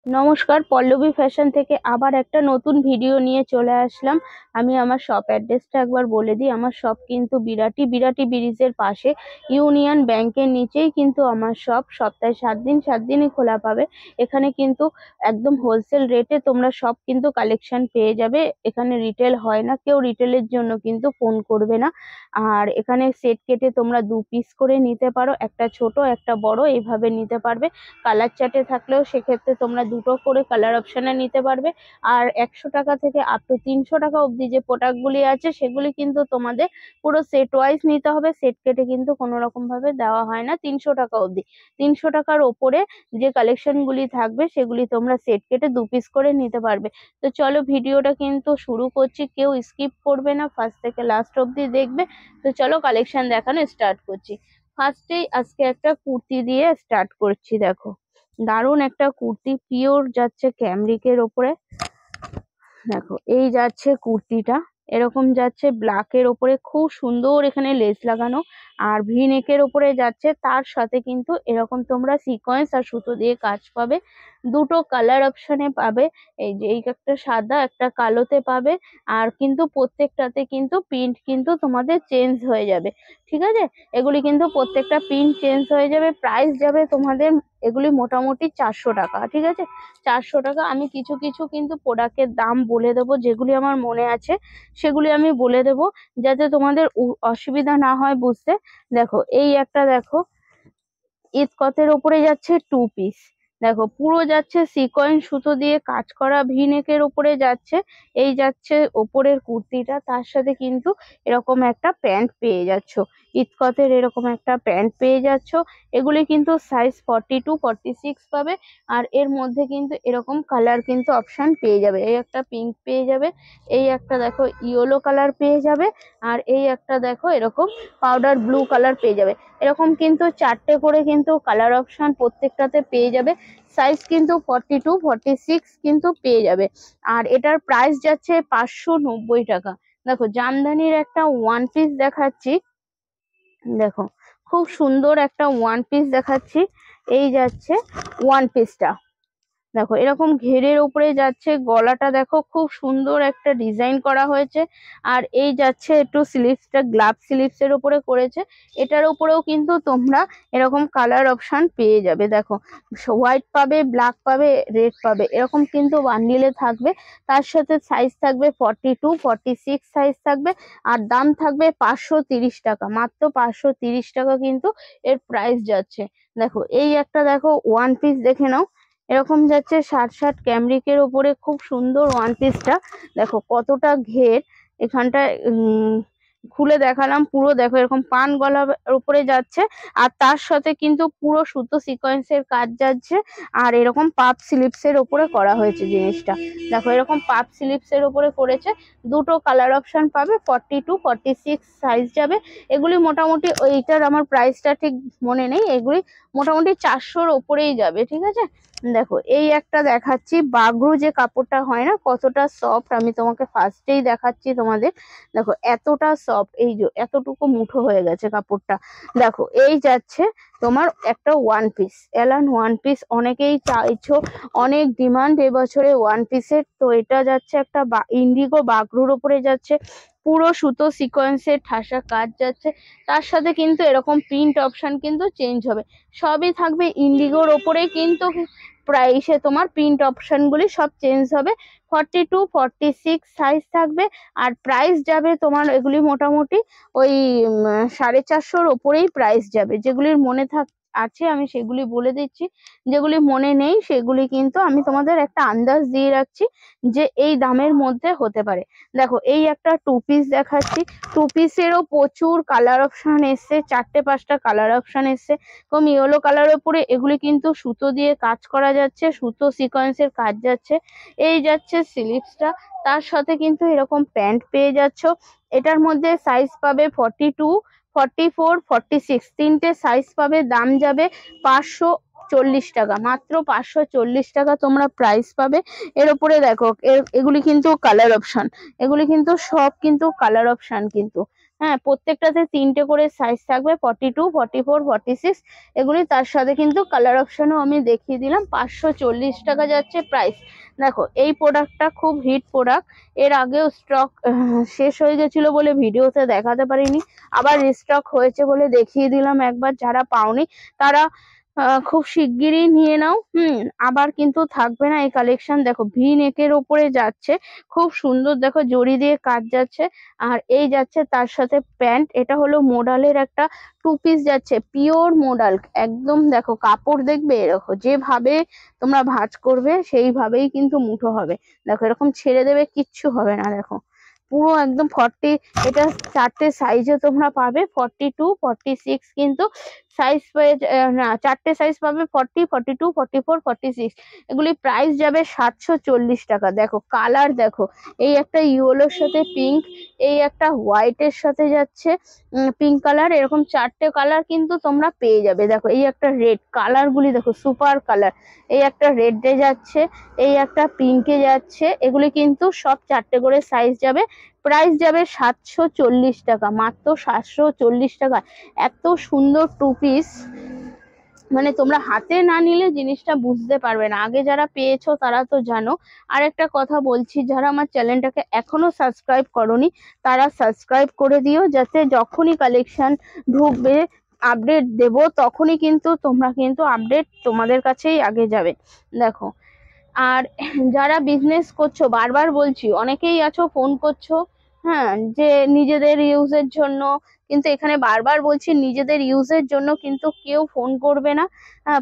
নমস্কার, পল্লবী ফ্যাশন থেকে আবার একটা নতুন ভিডিও নিয়ে চলে আসলাম। আমি আমার শপ অ্যাড্রেসটা একবার বলে দিই। আমার শপ কিন্তু বিরাটি ব্রিজের পাশে, ইউনিয়ন ব্যাংকের নিচেই কিন্তু আমার শপ। সপ্তাহে 7 দিন 7 দিনই খোলা পাবে। এখানে কিন্তু একদম হোলসেল রেটে তোমরা সব কিন্তু কালেকশন পেয়ে যাবে। এখানে রিটেল হয় না, কেউ রিটেলের জন্য কিন্তু ফোন করবে না। আর এখানে সেট কেটে তোমরা 2 পিস করে নিতে পারো, একটা ছোট একটা বড় এইভাবে নিতে পারবে। কালার চার্টে থাকলেও সেক্ষেত্রে তোমরা দুটো করে কালার অপশনে নিতে পারবে। আর 100 টাকা থেকে আপ টু 300 টাকা অবধি যে প্রোডাক্টগুলি আছে সেগুলি কিন্তু তোমাদের পুরো সেট ওয়াইজ নিতে হবে। সেট কেটে কিন্তু কোনো রকম ভাবে দেওয়া হয় না 300 টাকা অবধি। 300 টাকার ওপরে যে কালেকশনগুলি থাকবে সেগুলি তোমরা সেট কেটে 2 পিস করে নিতে পারবে। তো চলো ভিডিওটা কিন্তু শুরু করছি, কেউ স্কিপ করবে না, ফার্স্ট থেকে লাস্ট অবধি দেখবে। তো চলো কালেকশন দেখানো স্টার্ট করছি। ফার্স্টেই আজকে একটা কুর্তি দিয়ে স্টার্ট করছি। দেখো, দারুণ একটা কুর্তি, পিওর যাচ্ছে ক্যামরিকের ওপরে। দেখো এই যাচ্ছে কুর্তিটা, এরকম যাচ্ছে ব্ল্যাকের ওপরে, খুব সুন্দর এখানে লেস লাগানো। আর ভি নেকের ওপরে যাচ্ছে, তার সাথে কিন্তু এরকম তোমরা সিকোয়েন্স আর সুতো দিয়ে কাজ পাবে। দুটো কালার অপশনে পাবে, এই যে এই একটা সাদা একটা কালোতে পাবে। আর কিন্তু প্রত্যেকটাতে কিন্তু প্রিন্ট কিন্তু তোমাদের চেঞ্জ হয়ে যাবে, ঠিক আছে? এগুলি কিন্তু প্রত্যেকটা প্রিন্ট চেঞ্জ হয়ে যাবে। প্রাইস যাবে তোমাদের এগুলি মোটামুটি 400 টাকা, ঠিক আছে? 400 টাকা। আমি কিছু কিছু কিন্তু প্রোডাক্টের দাম বলে দেবো, যেগুলি আমার মনে আছে সেগুলি আমি বলে দেবো, যাতে তোমাদের অসুবিধা না হয় বুঝতে। দেখো এই একটা, দেখো ইস্কতের ওপরে যাচ্ছে 2 পিস। দেখো পুরো যাচ্ছে সিকোয়েন্স সুতো দিয়ে কাজ করা, ভি নেকের ওপরে যাচ্ছে। এই যাচ্ছে ওপরের কুর্তিটা, তার সাথে কিন্তু এরকম একটা প্যান্ট পেয়ে যাচ্ছ। ইস্কতের এরকম একটা প্যান্ট পেয়ে যাচ্ছ। এগুলি কিন্তু সাইজ 42 46 পাবে। আর এর মধ্যে কিন্তু এরকম কালার কিন্তু অপশন পেয়ে যাবে। এই একটা পিঙ্ক পেয়ে যাবে, এই একটা দেখো ইয়েলো কালার পেয়ে যাবে, আর এই একটা দেখো এরকম পাউডার ব্লু কালার পেয়ে যাবে। এরকম কিন্তু 4টে করে কিন্তু কালার অপশন প্রত্যেকটাতে পেয়ে যাবে। সাইজ কিন্তু 42 46 কিন্তু পেয়ে যাবে। আর এটার প্রাইস যাচ্ছে 590 টাকা। দেখো জামদানির একটা 1 পিস দেখাচ্ছি। দেখো খুব সুন্দর একটা 1 পিস দেখাচ্ছি। এই যাচ্ছে 1 পিসটা। দেখো এরকম ঘেরের উপরে যাচ্ছে, গলাটা দেখো খুব সুন্দর একটা ডিজাইন করা হয়েছে। আর এই যাচ্ছে একটু স্লিভসটা গ্লাভ স্লিভস এর উপরে করেছে। এটার উপরেও কিন্তু তোমরা এরকম কালার অপশন পেয়ে যাবে। দেখো হোয়াইট পাবে, ব্ল্যাক পাবে, রেড পাবে, এরকম কিন্তু বান্ডিলে থাকবে। তার সাথে সাইজ থাকবে 42 46 সাইজ থাকবে। আর দাম থাকবে 530 টাকা, মাত্র 530 টাকা কিন্তু এর প্রাইস যাচ্ছে। দেখো এই একটা, দেখো 1 পিস দেখে নাও। এরকম যাচ্ছে 60 ক্যামরিকের ওপরে, খুব সুন্দর 1 পিসটা। দেখো কতটা ঘের এখানটায়, খুলে দেখালাম পুরো। দেখো এরকম পান গলার উপরে যাচ্ছে। আর তার সাথে কিন্তু পুরো সুতো সিকোয়েন্সের কাজ যাচ্ছে। আর এরকম পাপ স্লিপস এর ওপরে করা হয়েছে জিনিসটা। দেখো এরকম পাপ স্লিপস এর ওপরে করেছে। দুটো কালার অপশন পাবে, 42 46 সাইজ যাবে। এগুলি মোটামুটি, ওইটার আমার প্রাইসটা ঠিক মনে নেই, এগুলি মোটামুটি 400-র ওপরেই যাবে, ঠিক আছে? দেখো এই একটা দেখাচ্ছি, বাগরু যে কাপড়টা হয় না, কতটা সফট, আমি তোমাকে ফার্স্টেই দেখাচ্ছি তোমাদের। দেখো এতটা সফট, এই যে এতটুকু মুঠো হয়ে গেছে কাপড়টা। দেখো এই যাচ্ছে তোমার একটা 1 পিস, এলান 1 পিস অনেকেই চাইছো, অনেক ডিমান্ড এবছরে 1 পিসের। তো এটা যাচ্ছে একটা ইন্ডিগো বাগরুর উপরে যাচ্ছে, পুরো সুতো সিকোয়েন্সের ঠাসা কাজ যাচ্ছে। তার সাথে কিন্তু এরকম প্রিন্ট অপশন কিন্তু চেঞ্জ হবে। সবই থাকবে ইন্ডিগোর ওপরে, কিন্তু প্রাইসে তোমার প্রিন্ট অপশন গুলি সব চেঞ্জ হবে। 42 46 সাইজ থাকবে। আর প্রাইস যাবে তোমার এগুলি মোটামুটি ওই 450-র ওপরেই প্রাইস যাবে। যেগুলির মনে আছে আমি সেগুলি বলে দিচ্ছি, যেগুলি মনে নেই সেগুলি কিন্তু আমি তোমাদের একটা আন্দাজ দিয়ে রাখছি যে এই দামের মধ্যে হতে পারে। দেখো এই একটা 2 পিস দেখাচ্ছি। 2 পিসেরও প্রচুর কালার অপশন এসছে, 4টে 5টা কালার অপশন এসছে। কম ইয়েলো কালারের উপরে এগুলি কিন্তু সুতো দিয়ে কাজ করা যাচ্ছে, সুতো সিকোয়েন্সের কাজ যাচ্ছে। এই যাচ্ছে স্লিভসটা, তার সাথে কিন্তু এরকম প্যান্ট পেয়ে যাচ্ছ। এটার মধ্যে সাইজ পাবে 42 44 46, তিনটে সাইজ পাবে। দাম যাবে 540 টাকা, মাত্র 540 টাকা তোমরা প্রাইস পাবে। এর উপরে দেখো এগুলি কিন্তু কালার অপশন, এগুলি কিন্তু সব কিন্তু কালার অপশন কিন্তু। হ্যাঁ, প্রত্যেকটাতে 3টে করে সাইজ থাকবে, 42, 44, 46। এগুলি তার সাথে কিন্তু কালার অপশনও আমি দেখিয়ে দিলাম। 540 টাকা যাচ্ছে প্রাইস। দেখো এই প্রোডাক্টটা খুব হিট প্রোডাক্ট, এর আগেও স্টক শেষ হয়ে গেছিল বলে ভিডিওতে দেখাতে পারিনি, আবার রিস্টক হয়েছে বলে দেখিয়ে দিলাম একবার। যারা পাওনি তারা খুব শিগগিরই নিয়ে নাও। আবার কিন্তু থাকবে না এই কালেকশন। দেখো ভি নেকের ওপরে যাচ্ছে, খুব সুন্দর, দেখো জড়ি দিয়ে কাজ যাচ্ছে। আর এই যাচ্ছে তার সাথে প্যান্ট, এটা হলো মোডালের একটা 2 পিস যাচ্ছে, পিওর মোডাল একদম। দেখো কাপড় দেখবে এরকম, যেভাবে তোমরা ভাঁজ করবে সেইভাবেই কিন্তু মুঠো হবে। দেখো এরকম ছেড়ে দেবে, কিচ্ছু হবে না। দেখো পুরো একদম 40, এটা 4টে সাইজে তোমরা পাবে, 42, 46 কিন্তু সাইজ পেয়ে, না 4টে সাইজ পাবে, 40, 42, 44, 46। এগুলি প্রাইস যাবে 740 টাকা। দেখো কালার দেখো, এই একটা ইয়েলোর সাথে পিঙ্ক, এই একটা হোয়াইটের সাথে যাচ্ছে পিঙ্ক কালার, এরকম 4টে কালার কিন্তু তোমরা পেয়ে যাবে। দেখো এই একটা রেড, কালার গুলি দেখো সুপার কালার। এই একটা রেডে যাচ্ছে, এই একটা পিঙ্কে যাচ্ছে, এগুলি কিন্তু সব 4টে করে সাইজ যাবে। প্রাইস যাবে 740 টাকা, মাত্র 740 টাকা। এত সুন্দর 2 পিস, মানে তোমরা হাতে না নিলে জিনিসটা বুঝতে পারবে না। আগে যারা পেয়েছো তারা তো জানো। আর একটা কথা বলছি, যারা আমার চ্যানেলটাকে এখনো সাবস্ক্রাইব করোনি তারা সাবস্ক্রাইব করে দিও, যাতে যখনই কালেকশন ঢুকবে আপডেট দেব তখনই কিন্তু তোমরা কিন্তু আপডেট তোমাদের কাছেই আগে যাবে। দেখো আর যারা বিজনেস করছো, বারবার বলছি, অনেকেই আছো ফোন করছো, হ্যাঁ, যে নিজেদের ইউজের জন্য, কিন্তু এখানে বারবার বলছি নিজেদের ইউজের জন্য কিন্তু কেউ ফোন করবে না।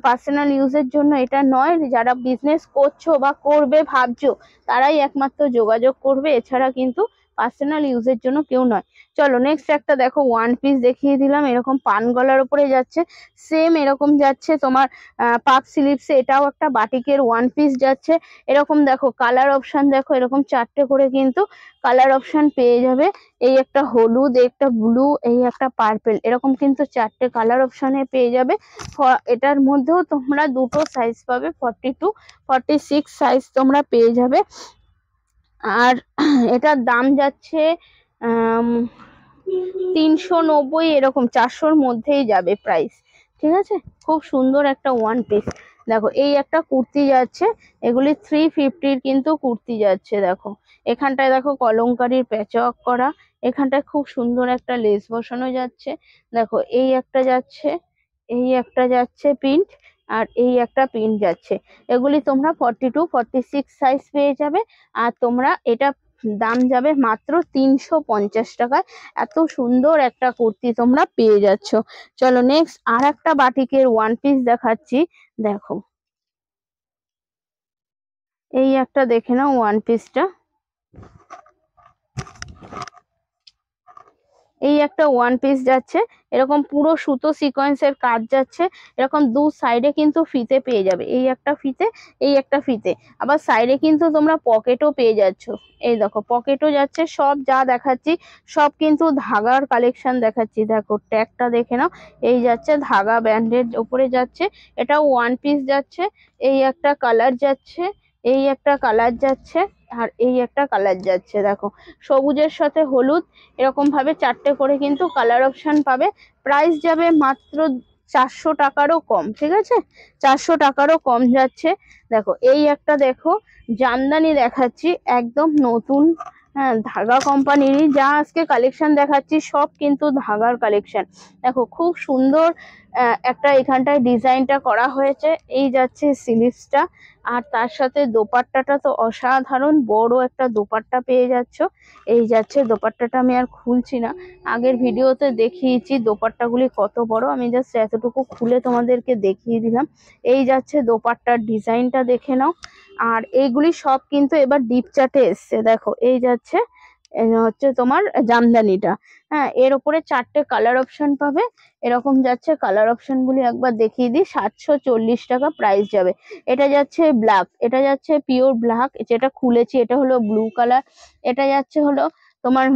পার্সোনাল ইউজের জন্য এটা নয়। যারা বিজনেস করছো বা করবে ভাবছো তারাই একমাত্র যোগাযোগ করবে, এছাড়া কিন্তু পার্সোনাল ইউজের জন্য কেউ নয়। চলো নেক্সট একটা দেখো, 1 পিস দেখিয়ে দিলাম, এরকম পান গলার উপরে যাচ্ছে, সেম এরকম যাচ্ছে তোমার পাফ স্লিভসে, এটাও একটা বাটিকের 1 পিস যাচ্ছে। এরকম দেখো কালার অপশন, দেখো এরকম 4টে করে কিন্তু কালার অপশন পেয়ে যাবে। এই একটা হলুদ, একটা ব্লু, এই একটা পার্পেল, এরকম কিন্তু 4টে কালার অপশনে পেয়ে যাবে। এটার মধ্যেও তোমরা দুটো সাইজ পাবে, 42, 46 সাইজ তোমরা পেয়ে যাবে। আর এটার দাম যাচ্ছে 390, এরকম 400-র মধ্যেই যাবে প্রাইস। ঠিক আছে, খুব সুন্দর একটা 1 পিস। দেখো এই একটা কুর্তি যাচ্ছে, এগুলি 350-র কিন্তু কুর্তি যাচ্ছে। দেখো এখানটায় দেখো কলমকারীর প্যাচওয়ার্ক করা, এখানটায় খুব সুন্দর একটা লেস বসানো যাচ্ছে। দেখো এই একটা যাচ্ছে, এই একটা যাচ্ছে প্রিন্ট, আর এই একটা প্রিন্ট যাচ্ছে। এগুলি তোমরা 42, 46 সাইজ পেয়ে যাবে। আর তোমরা এটা দাম যাবে মাত্র 350 টাকায়। এত সুন্দর একটা কুর্তি তোমরা পেয়ে যাচ্ছ। চলো নেক্সট আর একটা বাটিকের 1 পিস দেখাচ্ছি। দেখো এই একটা দেখে নাও 1 পিসটা, এই একটা 1 পিস যাচ্ছে, এরকম পুরো সুতো সিকোয়েন্সের কাজ যাচ্ছে। এরকম দু সাইডে কিন্তু ফিতে পেয়ে যাবে, এই একটা ফিতে, এই একটা ফিতে। আবার সাইডে কিন্তু তোমরা পকেটও পেয়ে যাচ্ছ। এই দেখো পকেটও যাচ্ছে। সব যা দেখাচ্ছি সব কিন্তু ধাগার কালেকশন দেখাচ্ছি। দেখো ট্যাগটা দেখে নাও, এই যাচ্ছে ধাগা ব্যান্ডের উপরে যাচ্ছে। এটাও 1 পিস যাচ্ছে। এই একটা কালার যাচ্ছে, এই একটা কালার যাচ্ছে, আর এই একটা কালার যাচ্ছে। দেখো সবুজের সাথে হলুদ, এরকম ভাবে 4টে করে কিন্তু কালার অপশন পাবে। প্রাইস যাবে মাত্র 400 টাকারও কম। ঠিক আছে, 400 টাকারও কম যাচ্ছে। দেখো এই একটা দেখো জামদানি দেখাচ্ছি, একদম নতুন, হ্যাঁ, ধাগা কোম্পানিরই। যা আজকে কালেকশন দেখাচ্ছি সব কিন্তু ধাগার কালেকশন। দেখো খুব সুন্দর একটা এখানটায় ডিজাইনটা করা হয়েছে। এই যাচ্ছে স্লিভসটা, আর তার সাথে দোপাট্টাটা তো অসাধারণ বড় একটা দোপাট্টা পেয়ে যাচ্ছ। এই যাচ্ছে দোপাট্টাটা, আমি আর খুলছি না, আগের ভিডিওতে দেখিয়েছি দোপাট্টাগুলি কত বড়, আমি জাস্ট এতটুকু খুলে তোমাদেরকে দেখিয়ে দিলাম। এই যাচ্ছে দোপাট্টার ডিজাইনটা দেখে নাও। আর এইগুলি সব কিন্তু এবার ডিপ চাটে এসছে। দেখো এই যাচ্ছে হচ্ছে তোমার জামদানিটা, হ্যাঁ, এর উপরে 4টে কালার অপশন পাবে। এরকম যাচ্ছে কালার অপশন গুলি একবার দেখিয়ে দিই। 740 টাকা প্রাইস যাবে। এটা যাচ্ছে ব্ল্যাক, এটা যাচ্ছে পিওর ব্ল্যাক, যেটা খুলেছি এটা হলো ব্লু কালার, এটা যাচ্ছে হলো তোমার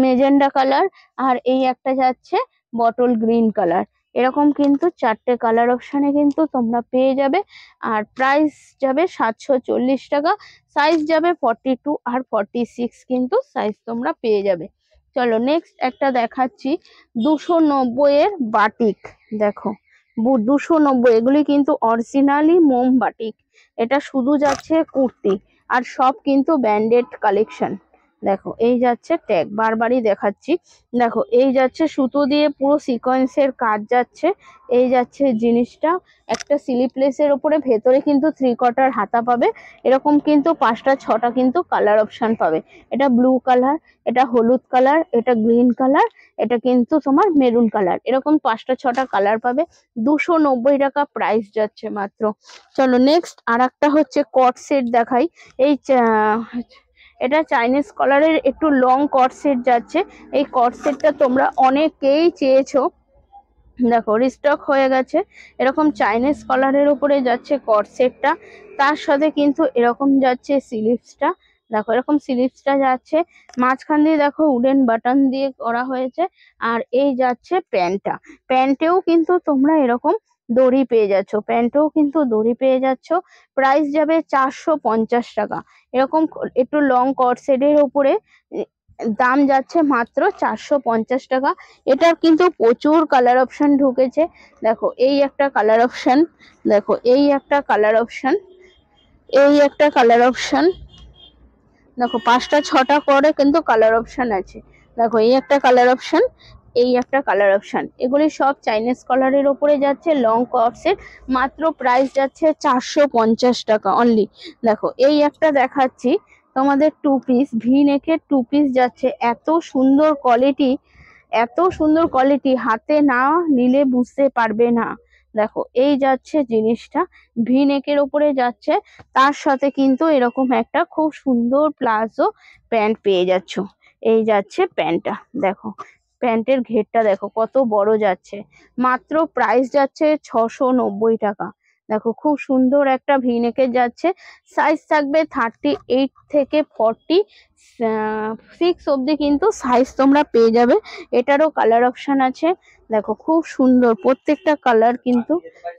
মেজেন্ডা কালার, আর এই একটা যাচ্ছে বটল গ্রিন কালার। এরকম কিন্তু 4টে কালার অপশনে কিন্তু তোমরা পেয়ে যাবে। আর প্রাইস যাবে 740 টাকা। সাইজ যাবে 42 আর 46 কিন্তু সাইজ তোমরা পেয়ে যাবে। চলো নেক্সট একটা দেখাচ্ছি 290 এর বাটিক। দেখো 290, এগুলি কিন্তু অরিজিনালি মোম বাটিক। এটা শুধু যাচ্ছে কুর্তি, আর সব কিন্তু ব্র্যান্ডেড কালেকশন। দেখো এই যাচ্ছে ট্যাগ, বারবারই দেখাচ্ছি। দেখো এই যাচ্ছে সুতো দিয়ে পুরো সিকোয়েন্সের কাজ যাচ্ছে। এই যাচ্ছে জিনিসটা একটা স্লিপলেসের ওপরে, ভেতরে কিন্তু 3/4 হাতা পাবে। এরকম কিন্তু 5টা 6টা কিন্তু কালার অপশন পাবে। এটা ব্লু কালার, এটা হলুদ কালার, এটা গ্রিন কালার, এটা কিন্তু তোমার মেরুন কালার, এরকম 5টা 6টা কালার পাবে। 290 টাকা প্রাইস যাচ্ছে মাত্র। চলো নেক্সট আর একটা হচ্ছে কট সেট দেখাই। এই এটা চাইনিজ কলারের একটু লং কট সেট যাচ্ছে। এই কট সেটটা তোমরা অনেকেই চেয়েছো, দেখো রিস্টক হয়ে গেছে। এরকম চাইনিজ কলারের উপরে যাচ্ছে কট সেটটা, তার সাথে কিন্তু এরকম যাচ্ছে স্লিভসটা। দেখো এরকম স্লিভসটা যাচ্ছে, মাঝখান দিয়ে দেখো উডেন বাটন দিয়ে করা হয়েছে। আর এই যাচ্ছে প্যান্টটা, প্যান্টেও কিন্তু তোমরা এরকম দড়ি পেয়ে যাচ্ছ, প্যান্টেও কিন্তু দড়ি পেয়ে যাচ্ছ। প্রাইস যাবে 450 টাকা। এরকম একটু লং কট সেটের উপরে দাম যাচ্ছে মাত্র 450 টাকা। এটার কিন্তু প্রচুর কালার অপশন ঢুকেছে। দেখো এই একটা কালার অপশন, দেখো এই একটা কালার অপশন, এই একটা কালার অপশন। দেখো 5টা 6টা করে কিন্তু কালার অপশন আছে। দেখো এই একটা কালার অপশন, এই একটা কালার অপশন। এগুলি সব চাইনিজ কালারের উপরে যাচ্ছে, লং কটসের। মাত্র প্রাইস যাচ্ছে 450 টাকা অনলি। দেখো এই একটা দেখাচ্ছি তোমাদের 2 পিস, ভি নেকের 2 পিস যাচ্ছে। এত সুন্দর কোয়ালিটি, এত সুন্দর কোয়ালিটি, হাতে না নিলে বুঝতে পারবে না। দেখো এই যাচ্ছে জিনিসটা, ভি নেকের উপরে যাচ্ছে, তার সাথে কিন্তু এরকম একটা খুব সুন্দর প্লাজো প্যান্ট পেয়ে যাচ্ছ। এই যাচ্ছে প্যান্টটা, দেখো প্যান্টের ঘেরটা দেখো কত বড় যাচ্ছে। মাত্র প্রাইস যাচ্ছে 690 টাকা। দেখো খুব সুন্দর একটা ভি নেকের যাচ্ছে। সাইজ থাকবে 38 থেকে 46 অবধি কিন্তু সাইজ তোমরা পেয়ে যাবে। এটারও কালার অপশন আছে। দেখো খুব সুন্দর, প্রত্যেকটা কালার কিন্তু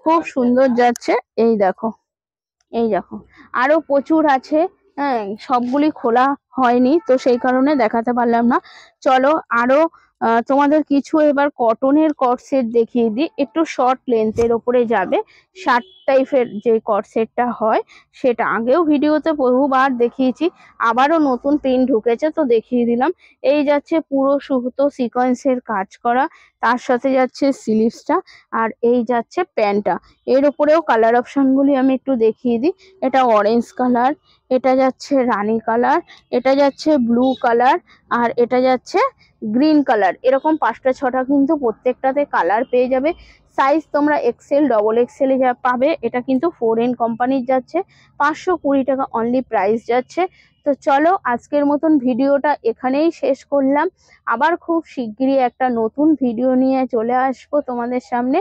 খুব সুন্দর যাচ্ছে। এই দেখো, এই দেখো আরো প্রচুর আছে। হ্যাঁ সবগুলি খোলা হয়নি তো সেই কারণে দেখাতে পারলাম না। চলো আরো তোমাদের কিছু এবার কটনের কট সেট দেখিয়ে দিই, একটু শর্ট লেন্থের ওপরে যাবে। শার্ট টাইপের যে কট সেটটা হয় সেটা আগেও ভিডিওতে বহুবার দেখিয়েছি, আবারও নতুন প্রিন্ট ঢুকেছে তো দেখিয়ে দিলাম। এই যাচ্ছে পুরো সুতো সিকোয়েন্সের কাজ করা, তার সাথে যাচ্ছে স্লিভসটা, আর এই যাচ্ছে প্যান্টটা। এর উপরেও কালার অপশন গুলি আমি একটু দেখিয়ে দিই। এটা অরেঞ্জ কালার, এটা যাচ্ছে রানী কালার, এটা যাচ্ছে ব্লু কালার, আর এটা যাচ্ছে গ্রিন কালার। এরকম 5টা 6টা কিন্তু প্রত্যেকটাতে কালার পেয়ে যাবে। সাইজ তোমরা এক্সেল ডবল এক্সেল এ যা পাবে। এটা কিন্তু 4N কোম্পানির যাচ্ছে, 520 টাকা অনলি প্রাইস যাচ্ছে। তো চলো আজকের মতন ভিডিওটা এখানেই শেষ করলাম। আবার খুব শিগগিরই একটা নতুন ভিডিও নিয়ে চলে আসবো তোমাদের সামনে।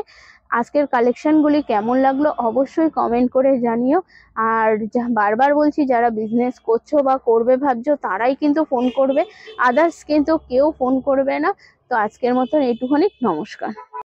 আজকের কালেকশনগুলি কেমন লাগলো অবশ্যই কমেন্ট করে জানিও। আর বারবার বলছি, যারা বিজনেস করছো বা করবে ভাবছো তারাই কিন্তু ফোন করবে, আদার্স কিন্তু কেউ ফোন করবে না। তো আজকের মতন এইটুখানি, নমস্কার।